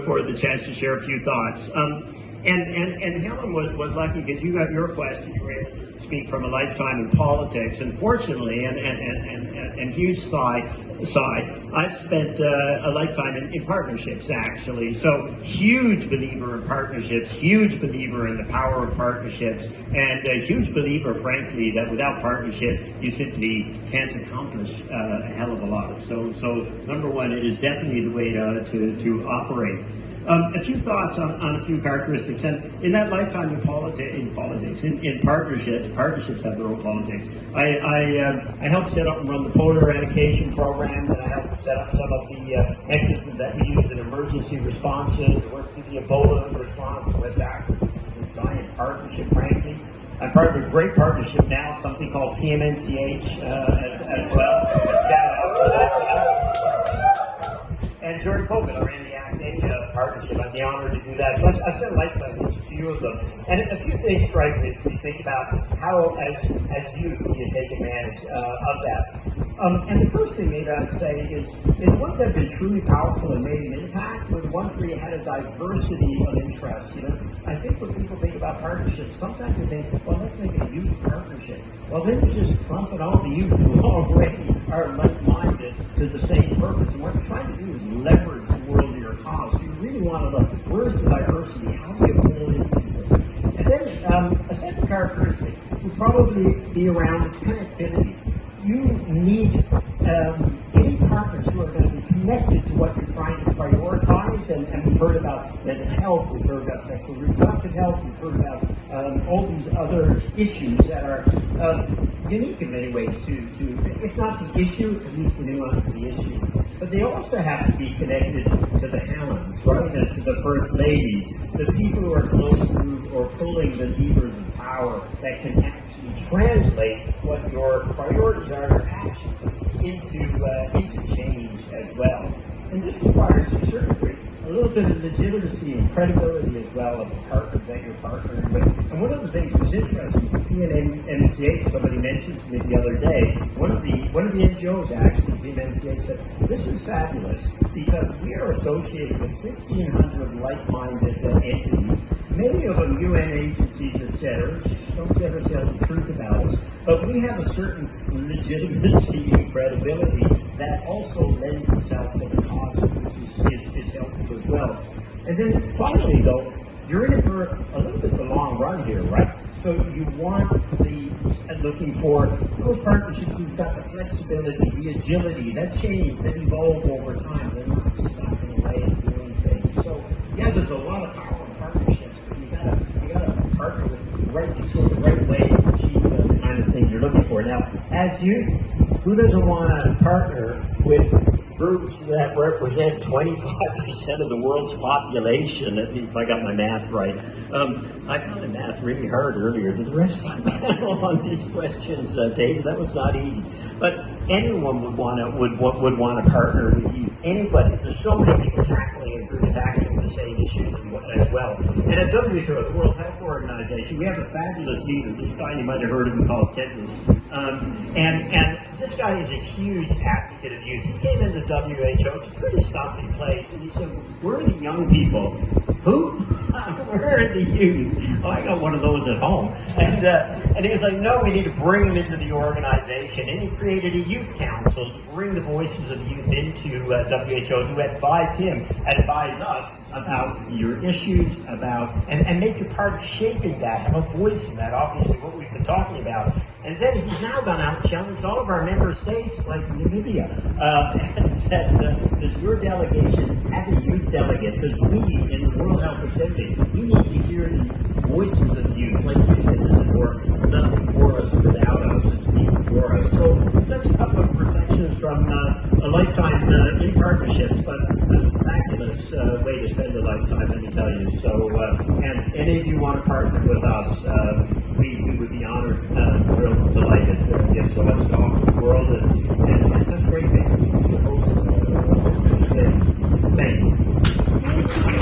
For the chance to share a few thoughts. And Helen was lucky because you got your question. You were able to speak from a lifetime in politics. Unfortunately, and huge side, I've spent a lifetime in partnerships, actually. So huge believer in partnerships, huge believer in the power of partnerships, and a huge believer, frankly, that without partnership, you simply can't accomplish a hell of a lot. So number one, it is definitely the way to operate. A few thoughts on a few characteristics, and in that lifetime in partnerships have their own politics. I helped set up and run the polio eradication program, and I helped set up some of the mechanisms that we use in emergency responses. I worked through the Ebola response in West Africa. It was a giant partnership, frankly. I'm part of a great partnership now, something called PMNCH as well. Shout out to that. And during COVID, I ran the partnership. I'd be honored to do that. So I spent a lifetime with a few of them. And a few things strike me as we think about how, as youth, you take advantage of that. And the first thing maybe I'd say is the ones that have been truly powerful and made an impact were the ones where you had a diversity of interests. I think when people think about partnerships, sometimes they think, well, let's make a youth partnership. Well, then you just clump in all the youth who already are like-minded to the same purpose. And what we're trying to do is leverage the world to your cause. So you really want to look, where's the diversity? How do you pull in people? And then a second characteristic would probably be around connectivity. You need any partners who are going to be connected to what you're trying to prioritize. And we've heard about mental health, we've heard about sexual reproductive health, we've heard about all these other issues that are unique in many ways to, if not the issue, at least the nuance of the issue. But they also have to be connected to the Helens, right? And to the first ladies, the people who are close to or pulling the levers of power that can actually translate what your priorities are, your actions, into change as well. And this requires, to a certain degree, a little bit of legitimacy and credibility as well of the partners that you're partnering with. And one of the things that was interesting, PMNCH, somebody mentioned to me the other day, one of the NGOs actually, PMNCH, said, this is fabulous because we are associated with 1,500 like-minded entities, many of them UN agencies, etc. Don't ever tell the truth about us, but we have a certain legitimacy and credibility that also lends itself to the causes, which is helpful as well. And then finally, though, you're in it for a little bit the long run here, right? So you want to be looking for those partnerships who've got the flexibility, the agility, that change, that evolve over time. They're not stuck in a way of doing things. So yeah, there's a lot of power in partnerships, but you gotta partner with the right people the right way to achieve the kind of things you're looking for. Now, as youth, who doesn't want to partner with groups that represent 25% of the world's population, if I got my math right? I found the math really hard earlier. To the rest of the panel on these questions, David, that was not easy. But anyone would want to partner with youth. Anybody. There's so many people tackling and groups tackling the same issues as well. And at WHO, the World Health Organization, we have a fabulous leader. This guy, you might have heard of him, called Tedros. And this guy is a huge advocate of youth. He came into WHO, it's a pretty stuffy place, and he said, where are the young people? Who? Where are the youth? Oh, I got one of those at home. And he was like, no, we need to bring them into the organization. And he created a youth council to bring the voices of youth into WHO to advise him, advise us about your issues, and make your part of shaping that, have a voice in that, obviously, what we've been talking about. And then he's now gone out and challenged all of our member states, like Namibia, and said, does your delegation have a youth delegate? Because we, in the World Health Assembly, we need to hear the voices of youth. Like you said, there's nothing for us without us, it's speaking for us. So just a couple of reflections from a lifetime in partnerships, but a fabulous way to spend a lifetime, let me tell you. So, and any of you want to partner with us, we would be honored, thrilled, delighted. You have so much to offer the world, and such great things to host these things. Thank you.